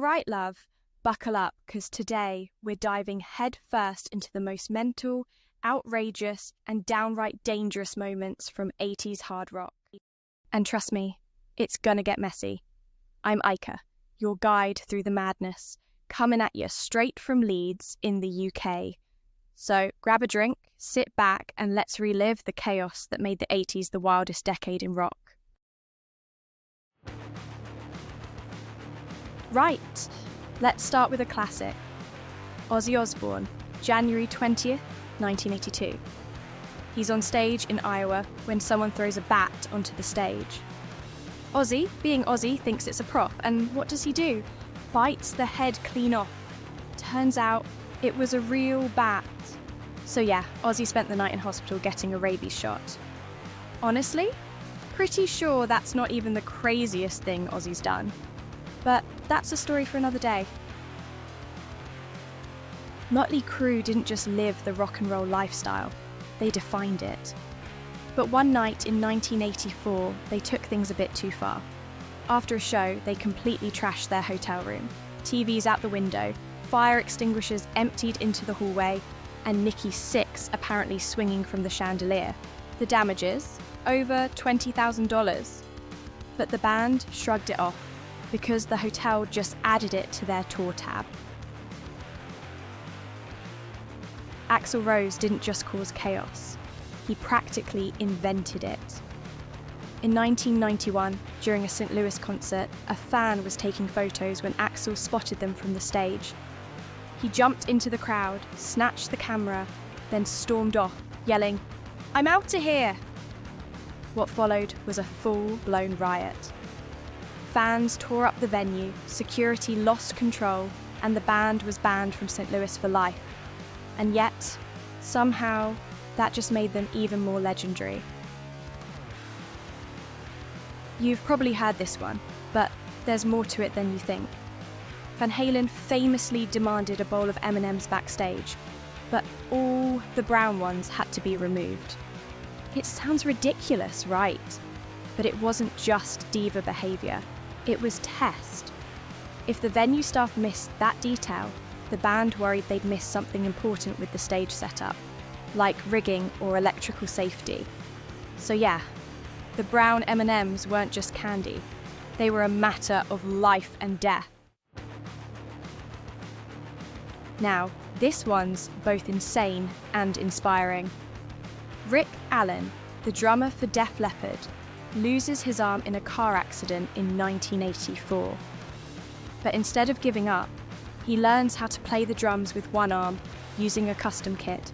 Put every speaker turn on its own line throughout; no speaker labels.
right, love, buckle up, because today we're diving head first into the most mental, outrageous, and downright dangerous moments from 80s hard rock. And trust me, it's gonna get messy. I'm Aika, your guide through the madness, coming at you straight from Leeds in the UK. So grab a drink, sit back, and let's relive the chaos that made the 80s the wildest decade in rock. Right, let's start with a classic. Ozzy Osbourne, January 20th, 1982. He's on stage in Iowa when someone throws a bat onto the stage. Ozzy, being Ozzy, thinks it's a prop, and what does he do? Bites the head clean off. Turns out it was a real bat. So yeah, Ozzy spent the night in hospital getting a rabies shot. Honestly, pretty sure that's not even the craziest thing Ozzy's done. But that's a story for another day. Motley Crue didn't just live the rock and roll lifestyle, they defined it. But one night in 1984, they took things a bit too far. After a show, they completely trashed their hotel room. TVs out the window, fire extinguishers emptied into the hallway, and Nikki Sixx apparently swinging from the chandelier. The damages? Over $20,000. But the band shrugged it off, because the hotel just added it to their tour tab. Axl Rose didn't just cause chaos, he practically invented it. In 1991, during a St. Louis concert, a fan was taking photos when Axl spotted them from the stage. He jumped into the crowd, snatched the camera, then stormed off, yelling, "I'm out of here!" What followed was a full-blown riot. Fans tore up the venue, security lost control, and the band was banned from St. Louis for life. And yet, somehow, that just made them even more legendary. You've probably heard this one, but there's more to it than you think. Van Halen famously demanded a bowl of M&Ms backstage, but all the brown ones had to be removed. It sounds ridiculous, right? But it wasn't just diva behaviour. It was test. If the venue staff missed that detail, the band worried they'd miss something important with the stage setup, like rigging or electrical safety. So yeah, the brown M&Ms weren't just candy. They were a matter of life and death. Now, this one's both insane and inspiring. Rick Allen, the drummer for Def Leppard, loses his arm in a car accident in 1984. But instead of giving up, he learns how to play the drums with one arm using a custom kit.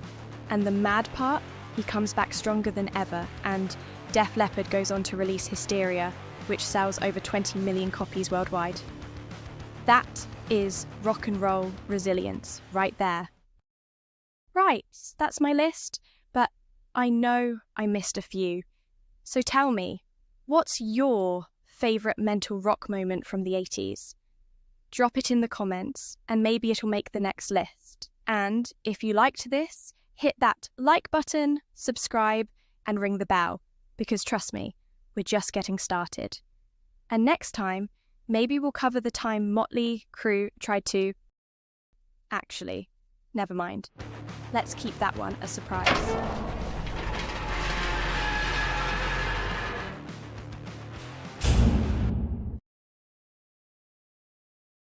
And the mad part, he comes back stronger than ever, and Def Leppard goes on to release Hysteria, which sells over 20 million copies worldwide. That is rock and roll resilience right there. Right, that's my list, but I know I missed a few. So tell me, what's your favourite mental rock moment from the 80s? Drop it in the comments, and maybe it'll make the next list. And if you liked this, hit that like button, subscribe, and ring the bell, because trust me, we're just getting started. And next time, maybe we'll cover the time Motley Crue tried to... Actually, never mind. Let's keep that one a surprise.